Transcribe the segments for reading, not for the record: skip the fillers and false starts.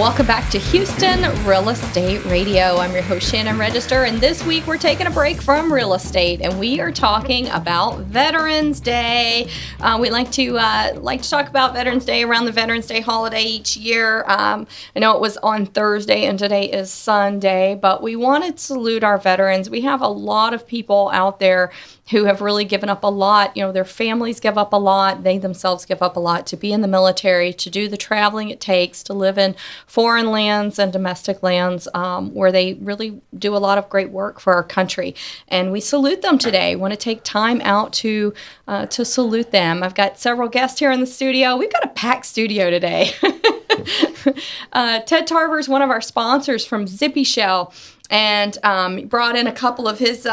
welcome back to Houston Real Estate Radio. I'm your host, Shannon Register, and this week we're taking a break from real estate, and we are talking about Veterans Day. We like to talk about Veterans Day around the Veterans Day holiday each year. I know it was on Thursday, and today is Sunday, but we wanted to salute our veterans. We have a lot of people out there who have really given up a lot. You know, their families give up a lot. They themselves give up a lot to be in the military, to do the traveling it takes, to live in foreign lands and domestic lands where they really do a lot of great work for our country. And we salute them today. Want to take time out to salute them. I've got several guests here in the studio. We've got a packed studio today. Ted Tarver is one of our sponsors from Zippy Shell, and brought in a couple of his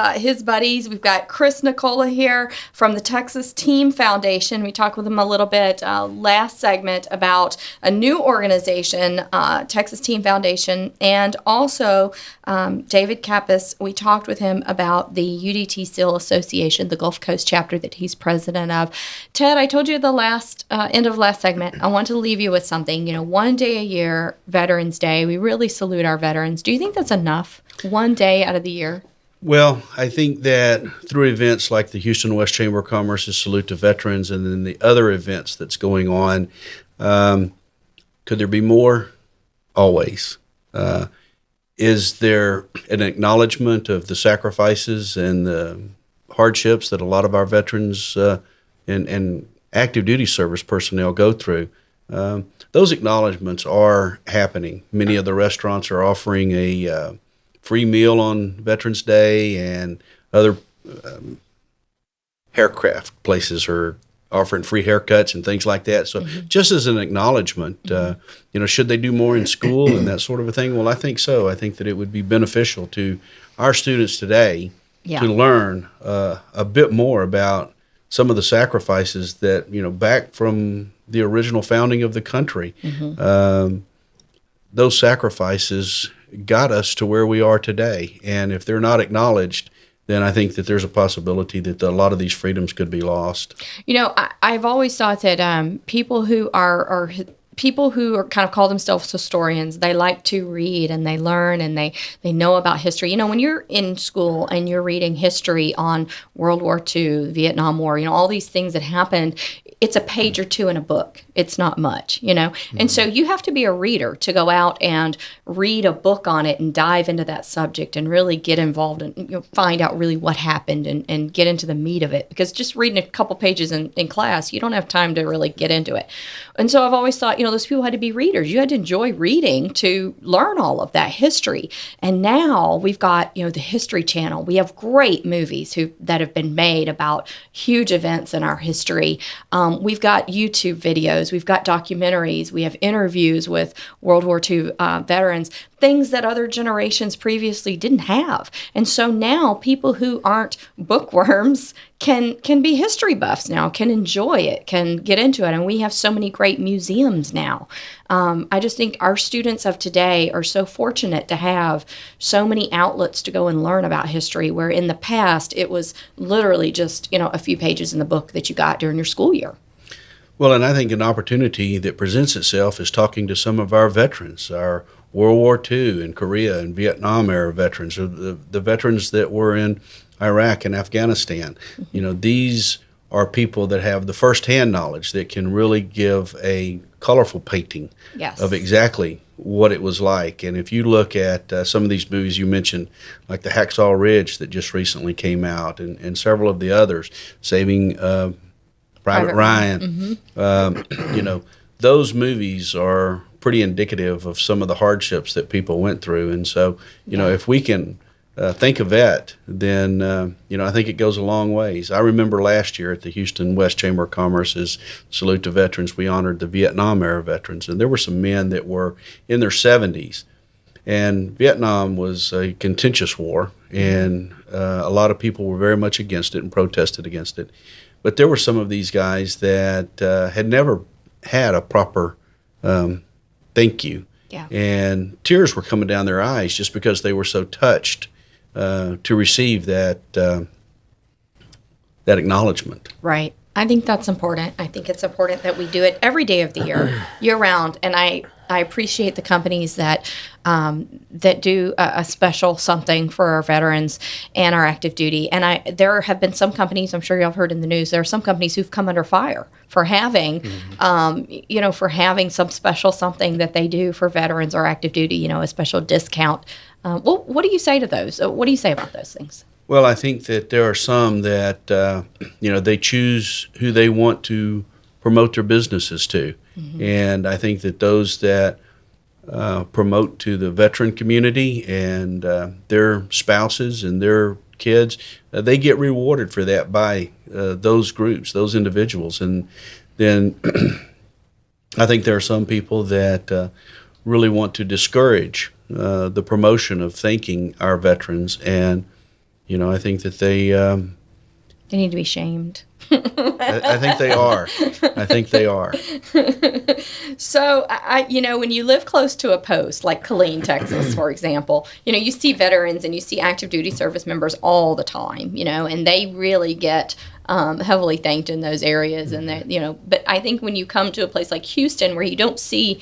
buddies. We've got Chris Nicola here from the Texas Team Foundation. We talked with him a little bit last segment about a new organization, Texas Team Foundation, and also David Kappas. We talked with him about the UDT Steel Association, the Gulf Coast chapter that he's president of. Ted, I told you at the end of last segment, I want to leave you with something. You know, one day a year, Veterans Day, we really salute our veterans. Do you think that's enough? One day out of the year? Well, I think that through events like the Houston West Chamber of Commerce's Salute to Veterans and then the other events that's going on, could there be more? Always. Is there an acknowledgement of the sacrifices and the hardships that a lot of our veterans and active duty service personnel go through? Those acknowledgments are happening. Many of the restaurants are offering a free meal on Veterans Day, and other haircraft places are offering free haircuts and things like that. So just as an acknowledgement, should they do more in school and that sort of a thing? Well, I think so. I think that it would be beneficial to our students today to learn a bit more about some of the sacrifices that, back from the original founding of the country, those sacrifices got us to where we are today. And if they're not acknowledged, then I think that there's a possibility that a lot of these freedoms could be lost. I've always thought that people who are kind of call themselves historians, they like to read and they learn and they know about history. When you're in school and you're reading history on World War II, Vietnam War, all these things that happened, it's a page or two in a book. It's not much, And so you have to be a reader to go out and read a book on it and dive into that subject and really get involved and find out really what happened and get into the meat of it. Because just reading a couple pages in class, you don't have time to really get into it. And so I've always thought, those people had to be readers. You had to enjoy reading to learn all of that history. And now we've got, the History Channel. We have great movies that have been made about huge events in our history. We've got YouTube videos. We've got documentaries. We have interviews with World War II veterans, things that other generations previously didn't have. And so now people who aren't bookworms can be history buffs now, can enjoy it, can get into it. And we have so many great museums now. I just think our students of today are so fortunate to have so many outlets to go and learn about history, where in the past it was literally just, a few pages in the book that you got during your school year. Well, and I think an opportunity that presents itself is talking to some of our veterans, our World War II and Korea and Vietnam era veterans, the veterans that were in Iraq and Afghanistan. These are people that have the firsthand knowledge that can really give a colorful painting of exactly what it was like. And if you look at some of these movies you mentioned, like the Hacksaw Ridge that just recently came out, and several of the others, Saving Private Ryan, those movies are pretty indicative of some of the hardships that people went through. And so, if we can think of that, then, I think it goes a long ways. I remember last year at the Houston West Chamber of Commerce's Salute to Veterans, we honored the Vietnam era veterans. And there were some men that were in their 70s. And Vietnam was a contentious war, and a lot of people were very much against it and protested against it. But there were some of these guys that had never had a proper thank you. Yeah. And tears were coming down their eyes just because they were so touched to receive that acknowledgement. Right. I think that's important. I think it's important that we do it every day of the year, year round. And I I appreciate the companies that that do a special something for our veterans and our active duty. And there have been some companies, I'm sure y'all have heard in the news, there are some companies who've come under fire for having, for having some special something that they do for veterans or active duty, a special discount. Well, what do you say to those? What do you say about those things? Well, I think that there are some that, they choose who they want to promote their businesses to. Mm-hmm. And I think that those that promote to the veteran community and their spouses and their kids, they get rewarded for that by those groups, those individuals. And then I think there are some people that really want to discourage the promotion of thanking our veterans. And, I think that they need to be shamed. I think they are. I think they are. So, when you live close to a post like Killeen, Texas, for example, you see veterans and you see active duty service members all the time, and they really get heavily thanked in those areas. And that, but I think when you come to a place like Houston where you don't see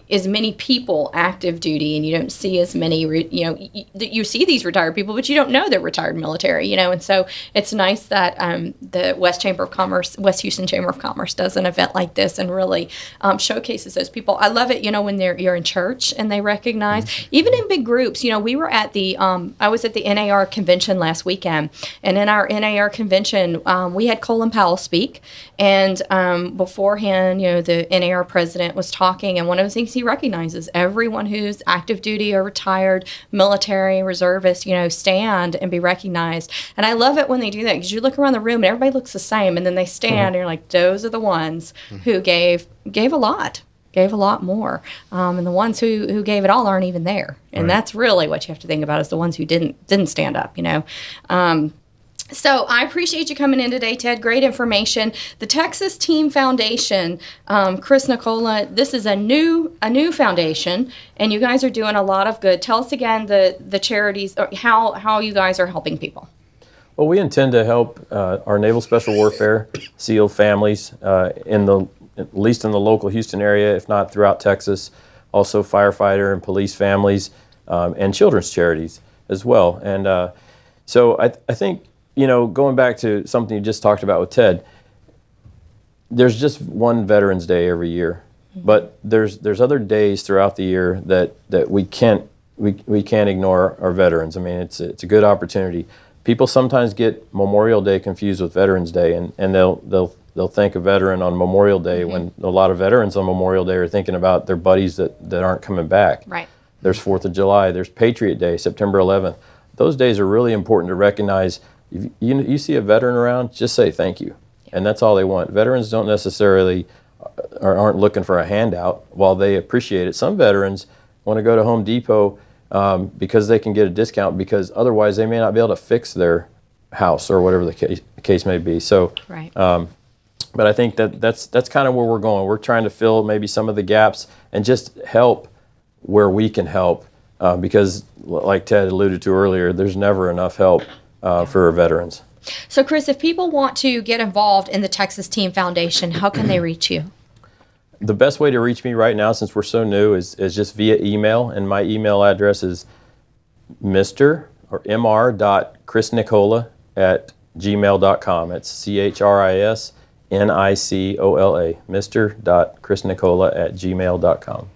as many people active duty and you don't see as many, you see these retired people, but you don't know they're retired military, and so it's nice that the West Houston Chamber of Commerce does an event like this and really showcases those people. I love it, when you're in church and they recognize, even in big groups. We were at I was at the NAR convention last weekend, and in our NAR convention, we had Colin Powell speak, and beforehand, the NAR president was talking, and one of the things he recognizes, everyone who's active duty or retired military reservist, stand and be recognized. And I love it when they do that, because you look around the room and everybody looks the same, and then they stand and you're like, those are the ones who gave a lot more, and the ones who gave it all aren't even there. And that's really what you have to think about, is the ones who didn't stand up. So I appreciate you coming in today, Ted. Great information. The Texas Team Foundation, Chris Nicola, this is a new foundation, and you guys are doing a lot of good. Tell us again the charities, or how you guys are helping people. Well, we intend to help our Naval Special Warfare SEAL families at least in the local Houston area, if not throughout Texas. Also firefighter and police families, and children's charities as well. And so I think, going back to something you just talked about with Ted, there's just one Veterans Day every year, but there's other days throughout the year that we can't ignore our veterans. I mean, it's a good opportunity. People sometimes get Memorial Day confused with Veterans Day, and they'll thank a veteran on Memorial Day when a lot of veterans on Memorial Day are thinking about their buddies that aren't coming back. Right. There's 4th of July. There's Patriot Day, September 11th. Those days are really important to recognize. If you see a veteran around, just say thank you. And that's all they want. Veterans don't necessarily aren't looking for a handout while they appreciate it. Some veterans want to go to Home Depot because they can get a discount, because otherwise they may not be able to fix their house or whatever the case may be. So, right. But I think that's kind of where we're going. We're trying to fill maybe some of the gaps and just help where we can help, because like Ted alluded to earlier, there's never enough help for our veterans. So, Chris, if people want to get involved in the Texas Team Foundation, how can they reach you? The best way to reach me right now, since we're so new, is just via email, and my email address is mr.chrisnicola@gmail.com. It's CHRISNICOLA, mr.chrisnicola@gmail.com.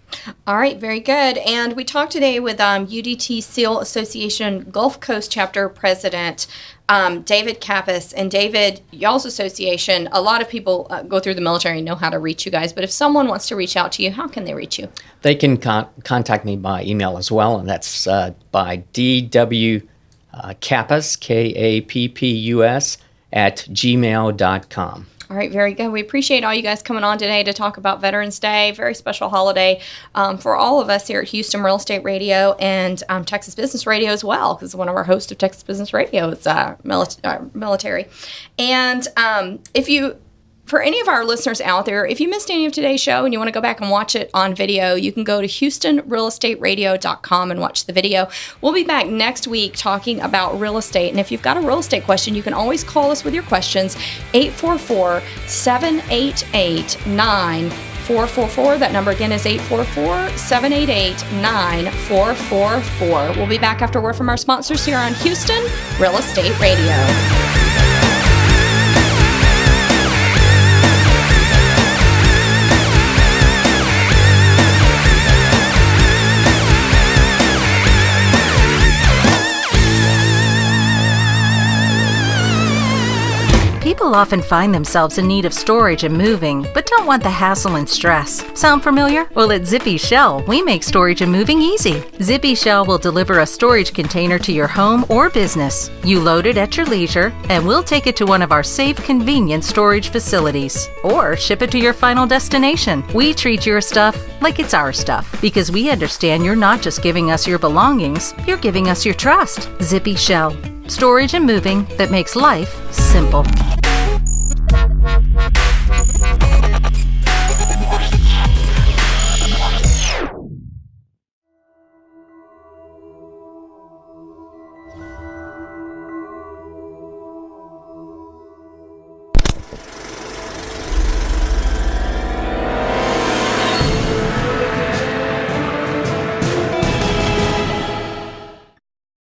All right, very good. And we talked today with UDT SEAL Association Gulf Coast Chapter President David Kappas. And David, y'all's association, a lot of people go through the military and know how to reach you guys. But if someone wants to reach out to you, how can they reach you? They can contact me by email as well, and that's by DW Kappas, KAPPUS, @gmail.com. All right, very good. We appreciate all you guys coming on today to talk about Veterans Day. Very special holiday for all of us here at Houston Real Estate Radio and Texas Business Radio as well, because one of our hosts of Texas Business Radio is military. And for any of our listeners out there, if you missed any of today's show and you want to go back and watch it on video, you can go to HoustonRealEstateRadio.com and watch the video. We'll be back next week talking about real estate. And if you've got a real estate question, you can always call us with your questions, 844-788-9444. 844-788-9444. That number again is 844-788-9444. We'll be back after a word from our sponsors here on Houston Real Estate Radio. People often find themselves in need of storage and moving, but don't want the hassle and stress. Sound familiar? Well, at Zippy Shell, we make storage and moving easy. Zippy Shell will deliver a storage container to your home or business. You load it at your leisure, and we'll take it to one of our safe, convenient storage facilities. Or ship it to your final destination. We treat your stuff like it's our stuff, because we understand you're not just giving us your belongings, you're giving us your trust. Zippy Shell. Storage and moving that makes life simple.